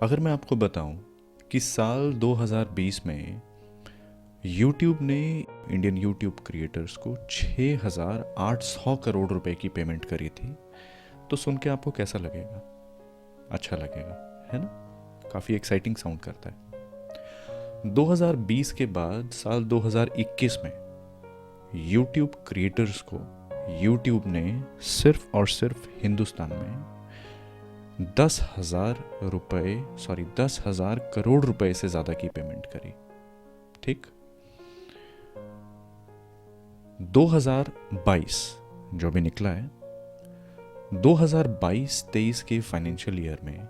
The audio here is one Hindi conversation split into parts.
अगर मैं आपको बताऊं कि साल 2020 में YouTube ने इंडियन YouTube क्रिएटर्स को 6,800 करोड़ रुपए की पेमेंट करी थी, तो सुन के आपको कैसा लगेगा? अच्छा लगेगा, है ना? काफ़ी एक्साइटिंग साउंड करता है। 2020 के बाद साल 2021 में YouTube क्रिएटर्स को YouTube ने सिर्फ और सिर्फ हिंदुस्तान में 10,000 करोड़ रुपए से ज़्यादा की पेमेंट करी। ठीक। 2022 जो भी निकला है, 2022-23 के फाइनेंशियल ईयर में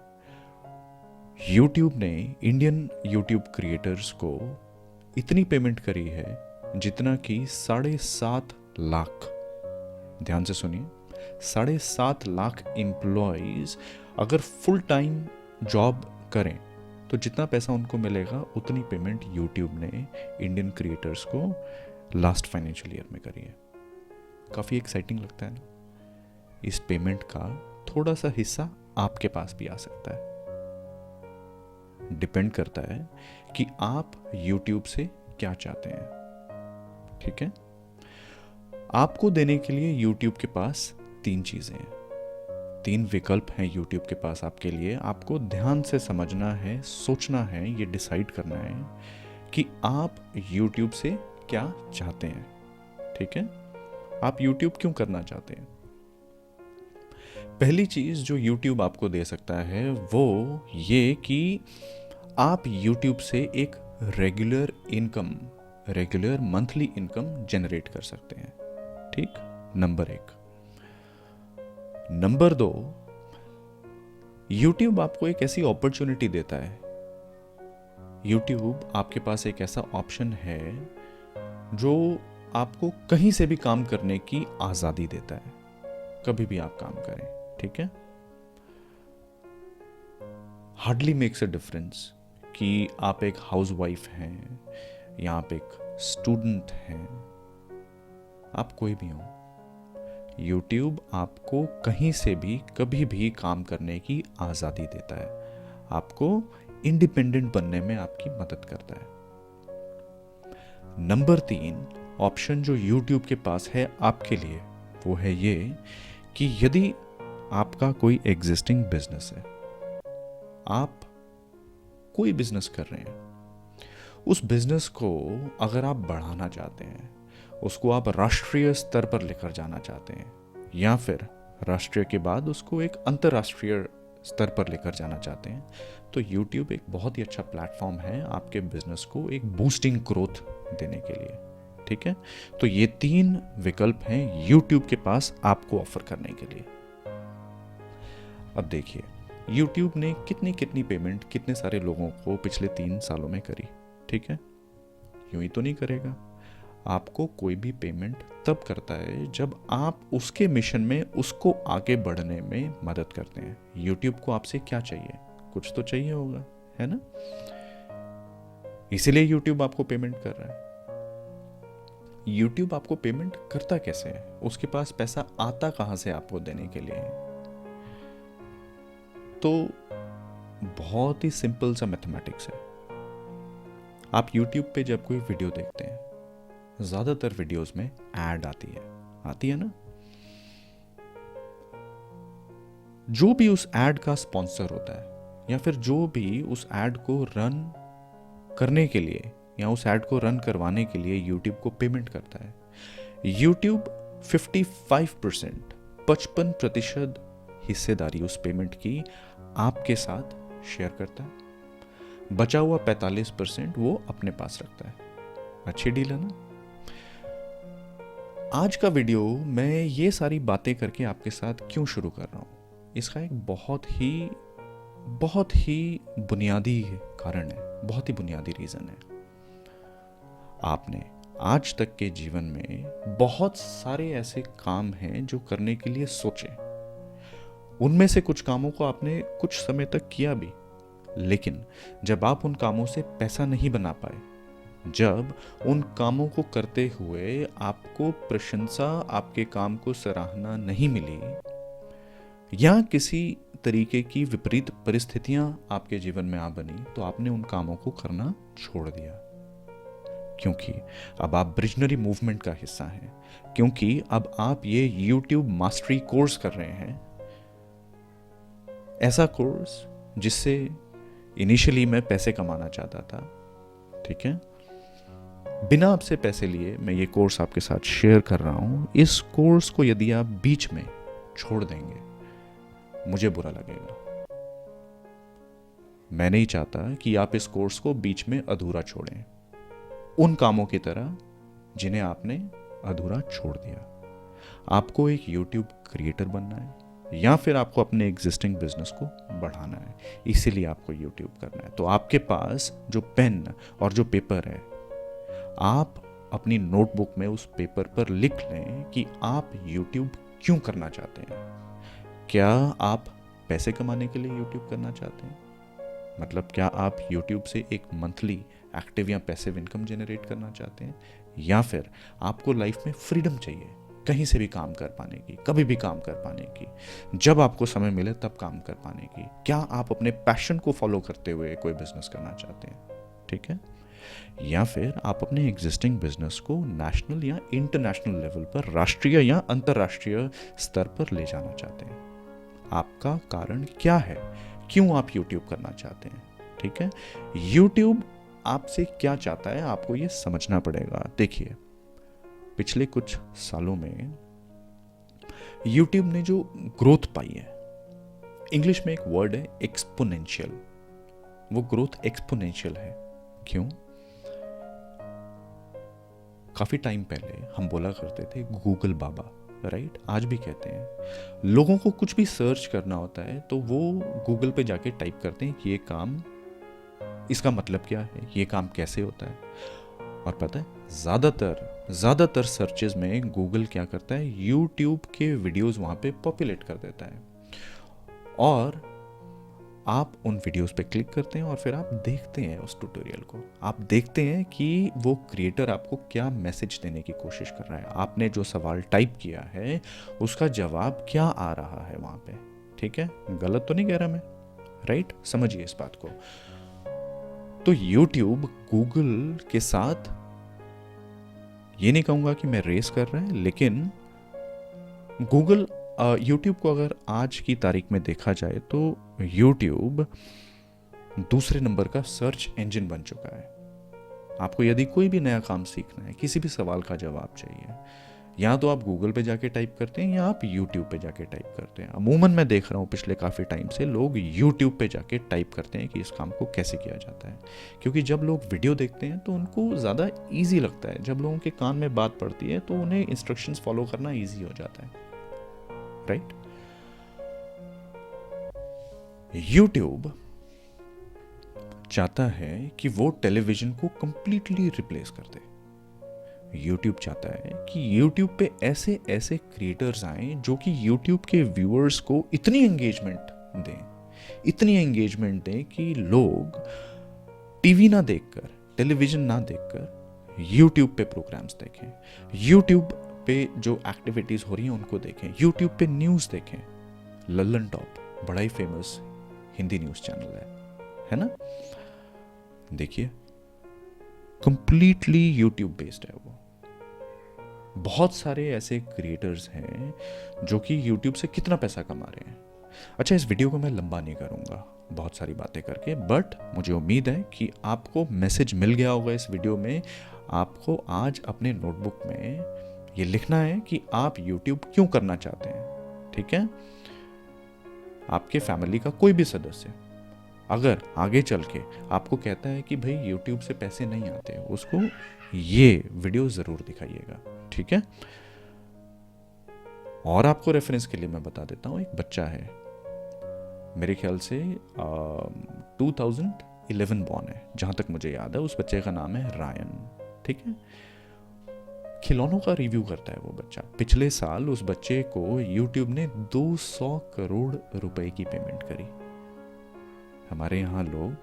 YouTube ने इंडियन YouTube क्रिएटर्स को इतनी पेमेंट करी है जितना कि 7.5 लाख, ध्यान से सुनिए, 7.5 लाख एम्प्लॉयज अगर फुल टाइम जॉब करें तो जितना पैसा उनको मिलेगा उतनी पेमेंट YouTube ने इंडियन क्रिएटर्स को लास्ट फाइनेंशियल ईयर में करी है। काफ़ी एक्साइटिंग लगता है ना? इस पेमेंट का थोड़ा सा हिस्सा आपके पास भी आ सकता है। डिपेंड करता है कि आप YouTube से क्या चाहते हैं। ठीक है। आपको देने के लिए YouTube के पास 3 चीज़ें हैं, 3 विकल्प हैं YouTube के पास आपके लिए। आपको ध्यान से समझना है, सोचना है, ये डिसाइड करना है कि आप YouTube से क्या चाहते हैं। ठीक है। आप YouTube क्यों करना चाहते हैं? पहली चीज़ जो YouTube आपको दे सकता है वो ये कि आप YouTube से एक रेगुलर मंथली इनकम जनरेट कर सकते हैं। ठीक, नंबर 1। नंबर 2, YouTube आपको एक ऐसी अपॉर्चुनिटी देता है, YouTube आपके पास एक ऐसा ऑप्शन है जो आपको कहीं से भी काम करने की आज़ादी देता है, कभी भी आप काम करें। ठीक है। हार्डली मेक्स अ डिफरेंस कि आप एक हाउसवाइफ हैं या आप एक स्टूडेंट हैं, आप कोई भी हो, YouTube आपको कहीं से भी कभी भी काम करने की आज़ादी देता है, आपको इंडिपेंडेंट बनने में आपकी मदद करता है। नंबर 3 ऑप्शन जो YouTube के पास है आपके लिए वो है ये कि यदि आपका कोई एग्जिस्टिंग बिजनेस है, आप कोई बिजनेस कर रहे हैं, उस बिजनेस को अगर आप बढ़ाना चाहते हैं, उसको आप राष्ट्रीय स्तर पर लेकर जाना चाहते हैं या फिर राष्ट्रीय के बाद उसको एक अंतर्राष्ट्रीय स्तर पर लेकर जाना चाहते हैं, तो YouTube एक बहुत ही अच्छा प्लेटफॉर्म है आपके बिजनेस को एक बूस्टिंग ग्रोथ देने के लिए। ठीक है। तो ये 3 विकल्प हैं YouTube के पास आपको ऑफर करने के लिए। अब देखिए YouTube ने कितनी पेमेंट कितने सारे लोगों को पिछले 3 सालों में करी। ठीक है। यूं ही तो नहीं करेगा, आपको कोई भी पेमेंट तब करता है जब आप उसके मिशन में उसको आगे बढ़ने में मदद करते हैं। YouTube को आपसे क्या चाहिए? कुछ तो चाहिए होगा, है ना? इसीलिए YouTube आपको पेमेंट कर रहा है। YouTube आपको पेमेंट करता कैसे है? उसके पास पैसा आता कहां से आपको देने के लिए? तो बहुत ही सिंपल सा मैथमेटिक्स है। आप YouTube पे जब कोई वीडियो देखते हैं, ज्यादातर वीडियोस में ऐड आती है ना? जो भी उस ऐड का स्पॉन्सर होता है या फिर जो भी उस ऐड को रन करने के लिए या उस ऐड को रन करवाने के लिए YouTube को पेमेंट करता है, YouTube 55% हिस्सेदारी उस पेमेंट की आपके साथ शेयर करता है, बचा हुआ 45% वो अपने पास रखता है। अच्छी डील है ना? आज का वीडियो मैं ये सारी बातें करके आपके साथ क्यों शुरू कर रहा हूँ, इसका एक बहुत ही बुनियादी कारण है, बहुत ही बुनियादी रीज़न है। आपने आज तक के जीवन में बहुत सारे ऐसे काम हैं जो करने के लिए सोचे, उनमें से कुछ कामों को आपने कुछ समय तक किया भी, लेकिन जब आप उन कामों से पैसा नहीं बना पाए, जब उन कामों को करते हुए आपको प्रशंसा, आपके काम को सराहना नहीं मिली, या किसी तरीके की विपरीत परिस्थितियां आपके जीवन में आ बनी तो आपने उन कामों को करना छोड़ दिया, क्योंकि अब आप ब्रिजनरी मूवमेंट का हिस्सा हैं, क्योंकि अब आप ये YouTube मास्टरी कोर्स कर रहे हैं, ऐसा कोर्स जिससे इनिशियली मैं पैसे कमाना चाहता था, ठीक है, बिना आपसे पैसे लिए मैं ये कोर्स आपके साथ शेयर कर रहा हूं। इस कोर्स को यदि आप बीच में छोड़ देंगे, मुझे बुरा लगेगा। मैं नहीं चाहता कि आप इस कोर्स को बीच में अधूरा छोड़ें, उन कामों की तरह जिन्हें आपने अधूरा छोड़ दिया। आपको एक YouTube क्रिएटर बनना है या फिर आपको अपने एग्जिस्टिंग बिजनेस को बढ़ाना है, इसीलिए आपको YouTube करना है। तो आपके पास जो पेन और जो पेपर है, आप अपनी नोटबुक में उस पेपर पर लिख लें कि आप YouTube क्यों करना चाहते हैं। क्या आप पैसे कमाने के लिए YouTube करना चाहते हैं? मतलब क्या आप YouTube से एक मंथली एक्टिव या पैसिव इनकम जनरेट करना चाहते हैं, या फिर आपको लाइफ में फ्रीडम चाहिए, कहीं से भी काम कर पाने की, कभी भी काम कर पाने की, जब आपको समय मिले तब काम कर पाने की? क्या आप अपने पैशन को फॉलो करते हुए कोई बिजनेस करना चाहते हैं, ठीक है, या फिर आप अपने एग्जिस्टिंग बिजनेस को नेशनल या इंटरनेशनल लेवल पर, राष्ट्रीय या अंतर्राष्ट्रीय स्तर पर ले जाना चाहते हैं? आपका कारण क्या है, क्यों आप YouTube करना चाहते हैं, ठीक है? YouTube आपसे क्या चाहता है, आपको ये समझना पड़ेगा। देखिए, पिछले कुछ सालों में YouTube ने जो ग्रोथ पाई है, इंग्लिश में एक वर्ड है एक्सपोनेंशियल, वो ग्रोथ एक्सपोनेंशियल है। क्यों? काफी टाइम पहले हम बोला करते थे गूगल बाबा, राइट? आज भी कहते हैं। लोगों को कुछ भी सर्च करना होता है तो वो गूगल पे जाके टाइप करते हैं कि ये काम, इसका मतलब क्या है, ये काम कैसे होता है। और पता है, ज़्यादातर सर्चेज में गूगल क्या करता है, यूट्यूब के वीडियोस वहाँ पे पॉपुलेट कर देता है, और आप उन वीडियोस पे क्लिक करते हैं और फिर आप देखते हैं उस ट्यूटोरियल को। आप देखते हैं कि वो क्रिएटर आपको क्या मैसेज देने की कोशिश कर रहा है, आपने जो सवाल टाइप किया है उसका जवाब क्या आ रहा है वहाँ पे, ठीक है? गलत तो नहीं कह रहा मैं, राइट? समझिए इस बात को। तो YouTube गूगल के साथ, ये नहीं कहूँगा कि मैं रेस कर रहा है, लेकिन गूगल YouTube को अगर आज की तारीख में देखा जाए तो YouTube दूसरे नंबर का सर्च इंजन बन चुका है। आपको यदि कोई भी नया काम सीखना है, किसी भी सवाल का जवाब चाहिए, या तो आप गूगल पे जाके टाइप करते हैं या आप YouTube पे जाके टाइप करते हैं। अमूमन मैं देख रहा हूँ पिछले काफ़ी टाइम से लोग YouTube पे जाके टाइप करते हैं कि इस काम को कैसे किया जाता है, क्योंकि जब लोग वीडियो देखते हैं तो उनको ज़्यादा ईजी लगता है। जब लोगों के कान में बात पड़ती है तो उन्हें इंस्ट्रक्शंस फॉलो करना ईजी हो जाता है, राइट? YouTube चाहता है कि वो टेलीविजन को कंप्लीटली रिप्लेस कर दे। YouTube चाहता है कि YouTube पे ऐसे ऐसे क्रिएटर्स आएं जो कि YouTube के व्यूअर्स को इतनी एंगेजमेंट दें कि लोग टीवी ना देखकर, टेलीविजन ना देखकर YouTube पे प्रोग्राम्स देखें, YouTube पे जो एक्टिविटीज हो रही हैं उनको देखें, YouTube पे न्यूज़ देखें। लल्लन टॉप बड़ा ही फेमस हिंदी न्यूज़ चैनल है ना? देखिए, कंप्लीटली YouTube बेस्ड है वो। बहुत सारे ऐसे क्रिएटर्स हैं जो कि YouTube से कितना पैसा कमा रहे हैं। अच्छा, इस वीडियो को मैं लंबा नहीं करूंगा बहुत सारी बातें करके, बट मुझे उम्मीद है कि आपको मैसेज मिल गया होगा इस वीडियो में। आपको आज अपने नोटबुक में ये लिखना है कि आप YouTube क्यों करना चाहते हैं, ठीक है? आपके फैमिली का कोई भी सदस्य अगर आगे चल के आपको कहता है कि भाई YouTube से पैसे नहीं आते, उसको ये वीडियो ज़रूर दिखाइएगा, ठीक है? और आपको रेफरेंस के लिए मैं बता देता हूँ, एक बच्चा है, मेरे ख्याल से 2011 बॉर्न है, जहाँ तक मुझे याद है। उस बच्चे का नाम है रायन, ठीक है? खिलौनों का रिव्यू करता है वो बच्चा। पिछले साल उस बच्चे को YouTube ने 200 करोड़ रुपए की पेमेंट करी। हमारे यहाँ लोग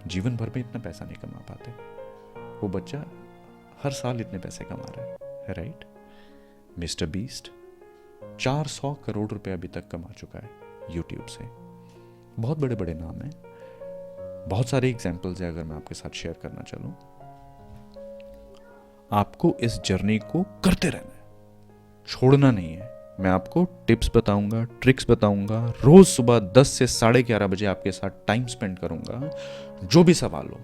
जीवन भर में इतना पैसा नहीं कमा पाते, वो बच्चा हर साल इतने पैसे कमा रहा है, राइट? मिस्टर बीस्ट 400 करोड़ रुपए अभी तक कमा चुका है। यूट्यूब से। बहुत बड़े बड़े नाम हैं, बहुत सारे एग्जाम्पल्स हैं, अगर मैं आपके साथ शेयर करना चलूँ। आपको इस जर्नी को करते रहना है, छोड़ना नहीं है। मैं आपको टिप्स बताऊंगा, ट्रिक्स बताऊंगा, रोज सुबह 10 से 11:30 बजे आपके साथ टाइम स्पेंड करूंगा। जो भी सवाल हो,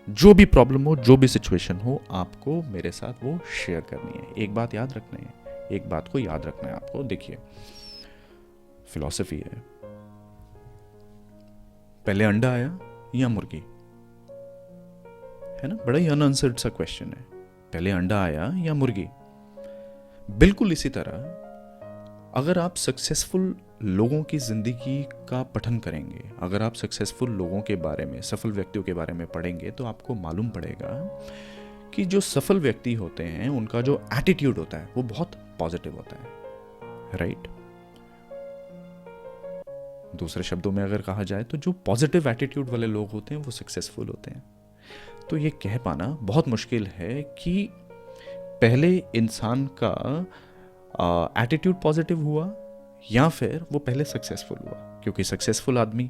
जो भी प्रॉब्लम हो, जो भी सिचुएशन हो, आपको मेरे साथ वो शेयर करनी है। एक बात याद रखना है, एक बात को याद रखना है आपको। देखिए, फिलॉसफी है, पहले अंडा आया या मुर्गी, है ना? बड़ा ही अनआंसर्ड सा क्वेश्चन है, पहले अंडा आया या मुर्गी। बिल्कुल इसी तरह अगर आप सक्सेसफुल लोगों की जिंदगी का पठन करेंगे, अगर आप सक्सेसफुल लोगों के बारे में, सफल व्यक्तियों के बारे में पढ़ेंगे, तो आपको मालूम पड़ेगा कि जो सफल व्यक्ति होते हैं उनका जो एटीट्यूड होता है वो बहुत पॉजिटिव होता है, राइट? दूसरे शब्दों में अगर कहा जाए तो जो पॉजिटिव एटीट्यूड वाले लोग होते हैं वो सक्सेसफुल होते हैं। तो ये कह पाना बहुत मुश्किल है कि पहले इंसान का एटीट्यूड पॉजिटिव हुआ या फिर वो पहले सक्सेसफुल हुआ, क्योंकि सक्सेसफुल आदमी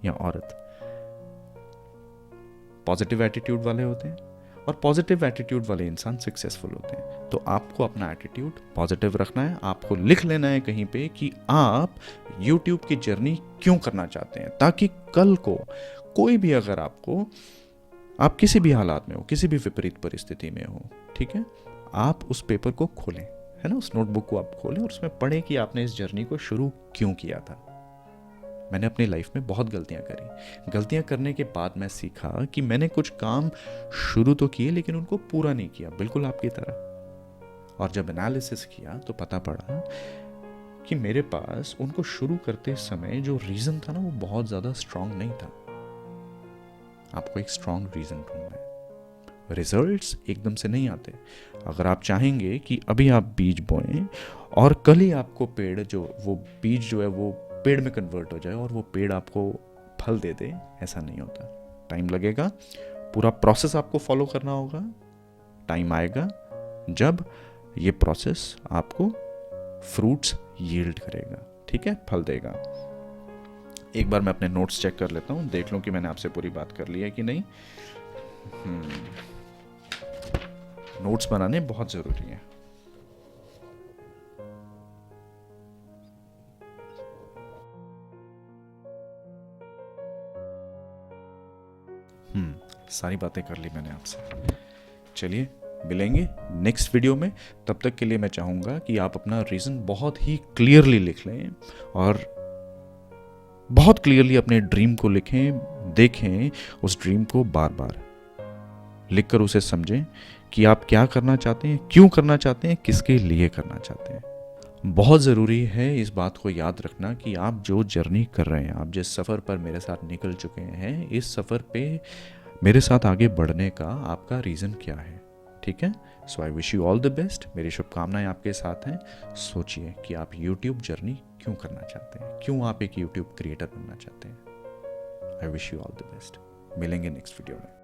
या औरत पॉजिटिव एटीट्यूड वाले होते हैं और पॉजिटिव एटीट्यूड वाले इंसान सक्सेसफुल होते हैं। तो आपको अपना एटीट्यूड पॉजिटिव रखना है। आपको लिख लेना है कहीं पे कि आप यूट्यूब की जर्नी क्यों करना चाहते हैं, ताकि कल को कोई भी अगर आप किसी भी हालात में हो, किसी भी विपरीत परिस्थिति में हो, ठीक है, आप उस पेपर को खोलें, है ना, उस नोटबुक को आप खोलें और उसमें पढ़ें कि आपने इस जर्नी को शुरू क्यों किया था। मैंने अपनी लाइफ में बहुत गलतियां करी। गलतियां करने के बाद मैं सीखा कि मैंने कुछ काम शुरू तो किए लेकिन उनको पूरा नहीं किया, बिल्कुल आपकी तरह। और जब एनालिसिस किया तो पता पड़ा कि मेरे पास उनको शुरू करते समय जो रीजन था ना, वो बहुत ज्यादा स्ट्रांग नहीं था। आपको एक स्ट्रांग रीजन ढूंढना है। रिजल्ट्स एकदम से नहीं आते। अगर आप चाहेंगे कि अभी आप बीज बोएं और कल ही आपको पेड़, जो वो बीज जो है वो पेड़ में कन्वर्ट हो जाए और वो पेड़ आपको फल दे दे, ऐसा नहीं होता। टाइम लगेगा, पूरा प्रोसेस आपको फॉलो करना होगा। टाइम आएगा जब ये प्रोसेस आपको फ्रूट्स यील्ड करेगा, ठीक है, फल देगा। एक बार मैं अपने नोट्स चेक कर लेता हूँ, देख लूँ कि मैंने आपसे पूरी बात कर ली है कि नहीं। नोट्स बनाने बहुत जरूरी है। सारी बातें कर ली मैंने आपसे। चलिए मिलेंगे नेक्स्ट वीडियो में। तब तक के लिए मैं चाहूंगा कि आप अपना रीजन बहुत ही क्लियरली लिख लें और बहुत क्लियरली अपने ड्रीम को लिखें, देखें उस ड्रीम को बार बार लिखकर उसे समझें कि आप क्या करना चाहते हैं, क्यों करना चाहते हैं, किसके लिए करना चाहते हैं। बहुत ज़रूरी है इस बात को याद रखना कि आप जो जर्नी कर रहे हैं, आप जिस सफ़र पर मेरे साथ निकल चुके हैं, इस सफ़र पे मेरे साथ आगे बढ़ने का आपका रीज़न क्या है, ठीक है। So I wish you all the best. मेरी शुभकामनाएं आपके साथ हैं। सोचिए कि आप यूट्यूब जर्नी क्यों करना चाहते हैं, क्यों आप एक यूट्यूब क्रिएटर बनना चाहते हैं। आई wish you all the best. मिलेंगे नेक्स्ट वीडियो में।